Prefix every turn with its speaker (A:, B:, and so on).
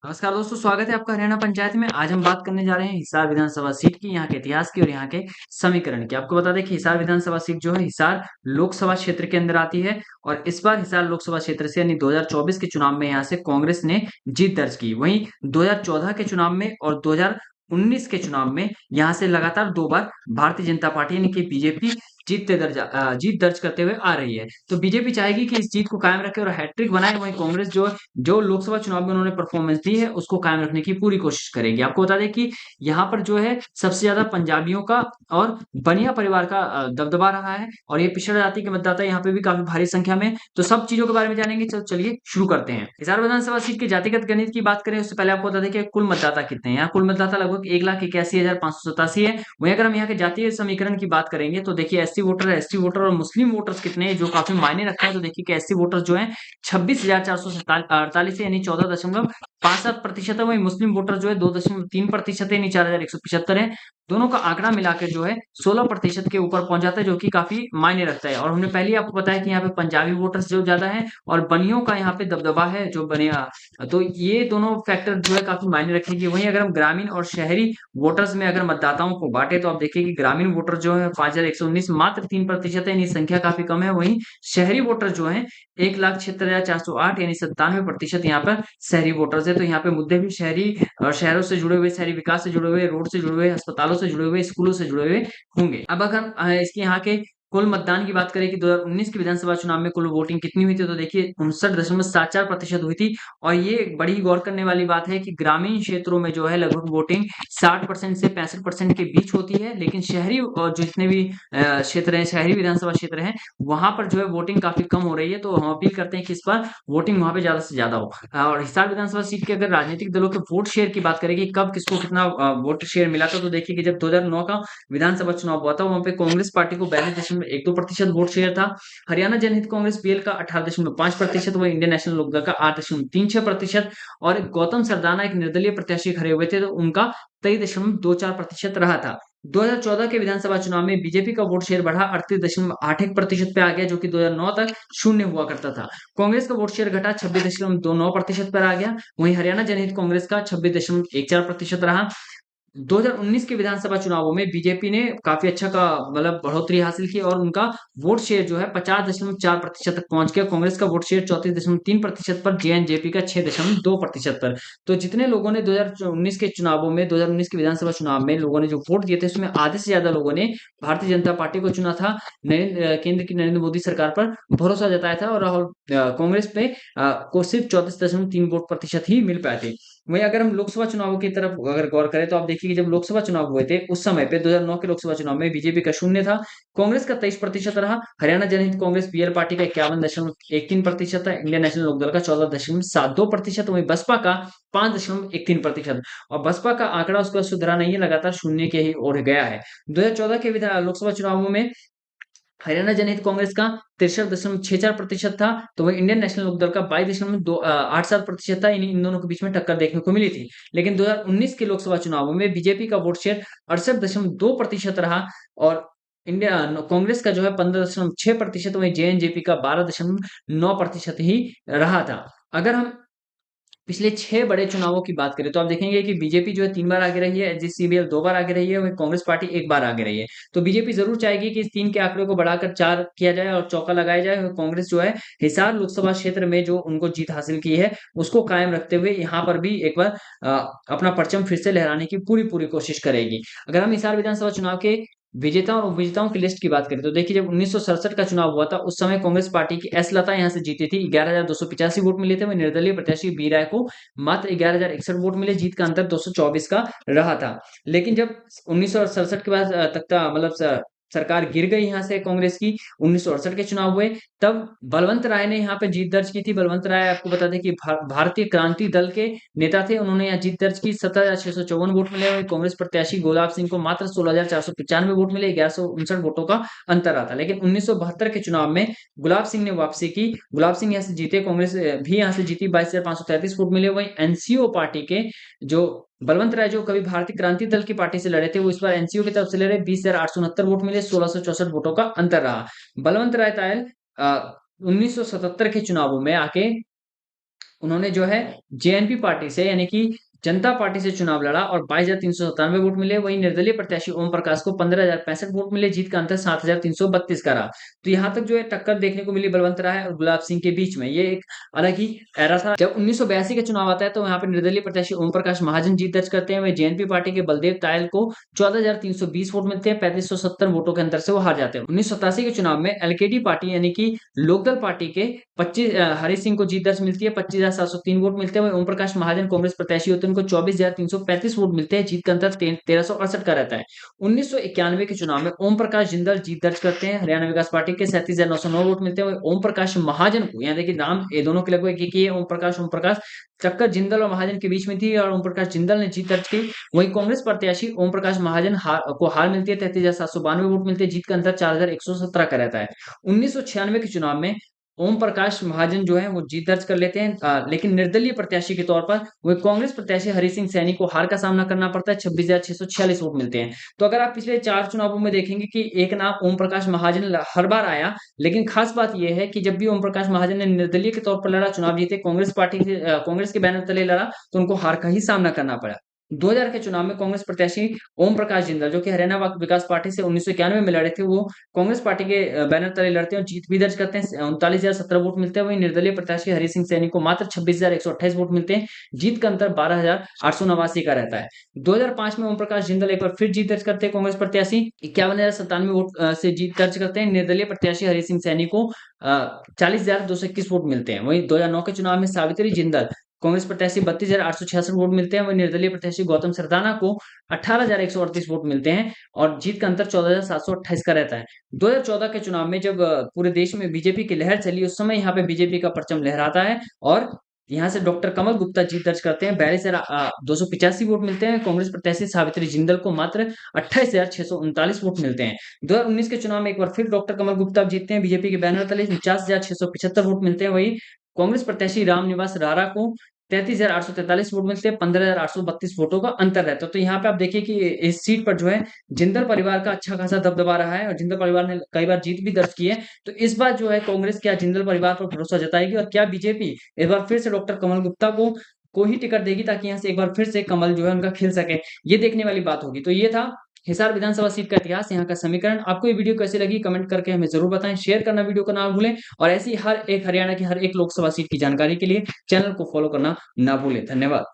A: नमस्कार दोस्तों, स्वागत है आपका हरियाणा पंचायत में। आज हम बात करने जा रहे हैं हिसार विधानसभा सीट की, यहाँ के इतिहास की और यहाँ के समीकरण की। आपको बता दें कि हिसार विधानसभा सीट जो है हिसार लोकसभा क्षेत्र के अंदर आती है और इस बार हिसार लोकसभा क्षेत्र से यानी 2024 के चुनाव में यहाँ से कांग्रेस ने जीत दर्ज की। वहीं 2014 के चुनाव में और 2019 के चुनाव में यहाँ से लगातार 2 बार भारतीय जनता पार्टी यानी कि बीजेपी जीत दर्ज करते हुए आ रही है। तो बीजेपी चाहेगी कि इस जीत को कायम रखे और हैट्रिक बनाए। वहीं कांग्रेस जो लोकसभा चुनाव में उन्होंने परफॉर्मेंस दी है उसको कायम रखने की पूरी कोशिश करेगी। आपको बता दें कि यहाँ पर जो है सबसे ज्यादा पंजाबियों का और बनिया परिवार का दबदबा रहा है और ये पिछड़ा जाति के मतदाता यहाँ पे भी काफी भारी संख्या में। तो सब चीजों के बारे में जानेंगे। चलिए शुरू करते हैं। हिसार विधानसभा सीट के जातिगत गणित की बात करें उससे पहले आपको बता दें कि कुल मतदाता कितने हैं। यहाँ कुल मतदाता लगभग 1,81,587 है। वहीं अगर हम यहाँ के जातीय समीकरण की बात करेंगे तो देखिए एसटी वोटर और मुस्लिम वोटर्स कितने हैं जो काफी मायने रखता है। तो देखिए कि एससी वोटर्स जो है 26,448 यानी 14.67% है। वहीं मुस्लिम वोटर जो है 2.3% यानी 4,175 है। दोनों का आंकड़ा मिलाकर जो है 16% के ऊपर पहुंच जाता है, जो कि काफी मायने रखता है। और हमने पहले ही आपको बताया कि यहाँ पे पंजाबी वोटर्स जो ज्यादा है और बनियों का यहाँ पे दबदबा है जो बनिया। तो ये दोनों फैक्टर जो है काफी मायने रखेंगे। वहीं अगर हम ग्रामीण और शहरी वोटर्स में अगर मतदाताओं को बांटे तो आप देखिए कि ग्रामीण वोटर जो है 5,119 मात्र 3% है, यानी संख्या काफी कम है। वहीं शहरी वोटर जो है 1,76,408 यानी 97% यहाँ पर शहरी वोटर्स है। तो यहाँ पे मुद्दे भी शहरी और शहरों से जुड़े हुए, शहरी विकास से जुड़े हुए, रोड से जुड़े हुए, अस्पतालों से जुड़े हुए, स्कूलों से जुड़े हुए होंगे। अब अगर हम इसके यहाँ के कुल मतदान की बात करें कि 2019 के विधानसभा चुनाव में कुल वोटिंग कितनी हुई थी तो देखिए 59.74% हुई थी। और ये बड़ी गौर करने वाली बात है कि ग्रामीण क्षेत्रों में जो है लगभग वोटिंग 60% से 65% के बीच होती है, लेकिन शहरी और जितने भी क्षेत्र हैं, शहरी विधानसभा क्षेत्र हैं, वहां पर जो है वोटिंग काफी कम हो रही है। तो हम अपील करते हैं कि इस बार वोटिंग वहां पे ज्यादा से ज्यादा हो। और हिसार विधानसभा सीट के अगर राजनीतिक दलों के वोट शेयर की बात करें कि कब किसको कितना वोट शेयर मिला था तो देखिए कि जब 2009 का विधानसभा चुनाव हुआ था वहां पे कांग्रेस पार्टी को 42.12% वोट शेयर था। हरियाणा जनहित कांग्रेस पीएल का 18.5%, वही इंडियन नेशनल लोकदल का 8.36% और गौतम सरदाना एक निर्दलीय प्रत्याशी खड़े हुए थे तो उनका 23.24% रहा था। 2014 के विधानसभा चुनाव में बीजेपी का वोट शेयर बढ़ा 38.81% पे आ गया, जो कि 2009 तक शून्य हुआ करता था। कांग्रेस का वोट शेयर घटा 26.29% पर आ गया। वहीं हरियाणा जनहित कांग्रेस का 26.14% रहा। 2019 के विधानसभा चुनावों में बीजेपी ने काफी अच्छा का मतलब बढ़ोतरी हासिल की और उनका वोट शेयर जो है 50.4% तक पहुंच गया। कांग्रेस का वोट शेयर 34.3% पर, जेएनजेपी का 6.2% पर। तो जितने लोगों ने 2019 के चुनावों में 2019 के विधानसभा चुनाव में लोगों ने जो वोट दिए थे उसमें आधे से ज्यादा लोगों ने भारतीय जनता पार्टी को चुना था। केंद्र की नरेंद्र मोदी सरकार पर भरोसा जताया था और राहुल कांग्रेस पे को सिर्फ 34.3% ही मिल पाए थे। वहीं अगर हम लोकसभा चुनावों की तरफ अगर गौर करें तो आप देखिए कि जब लोकसभा चुनाव हुए थे उस समय पे 2009 के लोकसभा चुनाव में बीजेपी का शून्य था, कांग्रेस का 23% रहा। हरियाणा जनहित कांग्रेस पीएल पार्टी का 51.13% था, इंडियन नेशनल लोकदल का 14.72%, वहीं बसपा का 5.13%। और बसपा का आंकड़ा उसका सुधरा नहीं है, लगातार शून्य के ही ओर गया है। 2014 के लोकसभा चुनावों में हरियाणा जनहित कांग्रेस का 63.64% था, तो वही इंडियन नेशनल लोकदल का 22.87% था। इन दोनों के बीच में टक्कर देखने को मिली थी। लेकिन 2019 के लोकसभा चुनावों में बीजेपी का वोट शेयर 68.2% रहा और इंडिया कांग्रेस का जो है 15.6%, वही जेएनजेपी का 12.9% ही रहा था। अगर हम पिछले 6 बड़े चुनावों की बात करें तो आप देखेंगे कि बीजेपी जो है 3 बार आगे रही है, एसजीसीबीएल 2 बार आगे रही है, वहीं कांग्रेस पार्टी 1 बार आगे रही है। तो बीजेपी जरूर चाहेगी कि इस 3 के आंकड़े को बढ़ाकर 4 किया जाए और चौका लगाया जाए। और कांग्रेस जो है हिसार लोकसभा क्षेत्र में जो उनको जीत हासिल की है उसको कायम रखते हुए यहाँ पर भी एक बार अपना परचम फिर से लहराने की पूरी पूरी कोशिश करेगी। अगर हम हिसार विधानसभा चुनाव के विजेता और उपविजेताओं की लिस्ट की बात करें तो देखिए जब 1967 का चुनाव हुआ था उस समय कांग्रेस पार्टी की एस लता यहाँ से जीती थी, 11,285 वोट मिले थे। वहीं निर्दलीय प्रत्याशी बी राय को मात्र 11,061 वोट मिले, जीत का अंतर 224 का रहा था। लेकिन जब 1967 के बाद तख्ता मतलब सरकार गिर गई यहाँ से कांग्रेस की, 1968 के चुनाव हुए तब बलवंत राय ने यहाँ पे जीत दर्ज की थी। बलवंत राय आपको बता दें कि भारतीय क्रांति दल के नेता थे, उन्होंने यहाँ जीत दर्ज की, 17,654 वोट मिले। वहीं कांग्रेस प्रत्याशी गुलाब सिंह को मात्र 16,495 वोट मिले, 1159 वोटों का अंतर रहा था। लेकिन 1972 के चुनाव में गुलाब सिंह ने वापसी की, गुलाब सिंह यहाँ से जीते, कांग्रेस भी यहाँ से जीती, 22,533 वोट मिले। वहीं एनसीओ पार्टी के जो बलवंत राय जो कभी भारतीय क्रांति दल की पार्टी से लड़े थे वो इस बार एनसीओ की तरफ से लड़े, 20,869 वोट मिले, 1664 वोटों का अंतर रहा। बलवंत राय तायल 1977 के चुनावों में आके उन्होंने जो है जेएनपी पार्टी से यानी कि जनता पार्टी से चुनाव लड़ा और 22,397 वोट मिले। वहीं निर्दलीय प्रत्याशी ओम प्रकाश को 15,065 वोट मिले। जीत का अंतर 7,332 का रहा। तो यहाँ तक जो है टक्कर देखने को मिली बलवंत राय और गुलाब सिंह के बीच में। ये एक अलग ही एरा था। जब 1982 का चुनाव आता है तो यहाँ पे निर्दलीय प्रत्याशी ओम प्रकाश महाजन जीत दर्ज करते हैं। वही जेएनपी पार्टी के बलदेव तायल को 14,320 वोट मिलते हैं। 3570 वोटों के अंतर से वो हार जाते हैं। 1987 के चुनाव में एलकेडी पार्टी यानी कि लोकदल पार्टी के 25 हरि सिंह को जीत दर्ज मिलती है। 25,703 वोट मिलते हैं। वहीं ओम प्रकाश महाजन कांग्रेस प्रत्याशी होते हैं, उनको 24,335 वोट मिलते हैं। जीत का अंतर 1368 का रहता है। 1991 के चुनाव में ओम प्रकाश जिंदल जीत दर्ज करते हैं। हरियाणा विकास पार्टी के 37,909 वोट मिलते हैं। वहीं ओम प्रकाश महाजन को, यहाँ देखिए नाम ये दोनों के लगभग एक ही है, ओम प्रकाश टक्कर जिंदल और महाजन के बीच में थी और ओम प्रकाश जिंदल ने जीत दर्ज की। वहीं कांग्रेस प्रत्याशी ओम प्रकाश महाजन को हार मिलती है। 33,792 वोट मिलते हैं। जीत का अंतर 4,117 का रहता है। 1996 के चुनाव में ओम प्रकाश महाजन जो है वो जीत दर्ज कर लेते हैं, लेकिन निर्दलीय प्रत्याशी के तौर पर वो कांग्रेस प्रत्याशी हरि सिंह सैनी को हार का सामना करना पड़ता है। 26,646 वोट मिलते हैं। तो अगर आप पिछले 4 चुनावों में देखेंगे कि एक नाम ओम प्रकाश महाजन हर बार आया, लेकिन खास बात यह है कि जब भी ओम प्रकाश महाजन ने निर्दलीय के तौर पर लड़ा, चुनाव जीते, कांग्रेस पार्टी से कांग्रेस के बैनर तले लड़ा, तो उनको हार का ही सामना करना पड़ा। 2000 के चुनाव में कांग्रेस प्रत्याशी ओम प्रकाश जिंदल, जो कि हरियाणा विकास पार्टी से 1991 में लड़े थे, वो कांग्रेस पार्टी के बैनर तले लड़ते हैं और जीत भी दर्ज करते हैं। 39,017 वोट मिलते हैं। वहीं निर्दलीय प्रत्याशी हरि सिंह सैनी को मात्र 26,128 वोट मिलते हैं। जीत का अंतर 12,889 का रहता है। 2005 में ओम प्रकाश जिंदल एक बार फिर जीत दर्ज करते हैं। कांग्रेस प्रत्याशी 51,097 वोट से जीत दर्ज करते हैं। निर्दलीय प्रत्याशी हरि सिंह सैनी को 40,221 वोट मिलते हैं। वहीं 2009 के चुनाव में सावित्री जिंदल, कांग्रेस प्रत्याशी 32,866 वोट मिलते हैं। वहीं निर्दलीय प्रत्याशी गौतम सरदाना को 18,138 वोट मिलते हैं और जीत का अंतर 14,728 का रहता है। 2014 के चुनाव में जब पूरे देश में बीजेपी की लहर चली, उस समय यहाँ पे बीजेपी का परचम लहराता है और यहाँ से डॉक्टर कमल गुप्ता जीत दर्ज करते हैं। 42,285 वोट मिलते हैं। कांग्रेस प्रत्याशी सावित्री जिंदल को मात्र 28,639 वोट मिलते हैं। 2019 के चुनाव में एक बार फिर डॉक्टर कमल गुप्ता जीतते हैं। बीजेपी के बैनर तले 49,675 वोट मिलते हैं। वही कांग्रेस प्रत्याशी रामनिवास रारा को 33,843 वोट मिलते हैं। 15,832 वोटों का अंतर रहता है। तो यहाँ पे आप देखिए कि इस सीट पर जो है जिंदल परिवार का अच्छा खासा दबदबा रहा है और जिंदल परिवार ने कई बार जीत भी दर्ज की है। तो इस बार जो है कांग्रेस क्या जिंदल परिवार पर भरोसा जताएगी और क्या बीजेपी इस बार फिर से डॉक्टर कमल गुप्ता को ही टिकट देगी ताकि यहाँ से एक बार फिर से कमल जो है उनका खिल सके, ये देखने वाली बात होगी। तो ये था हिसार विधानसभा सीट का इतिहास, यहाँ का समीकरण। आपको ये वीडियो कैसी लगी कमेंट करके हमें जरूर बताएं। शेयर करना वीडियो को ना भूलें और ऐसी हर एक हरियाणा की हर एक लोकसभा सीट की जानकारी के लिए चैनल को फॉलो करना ना भूलें। धन्यवाद।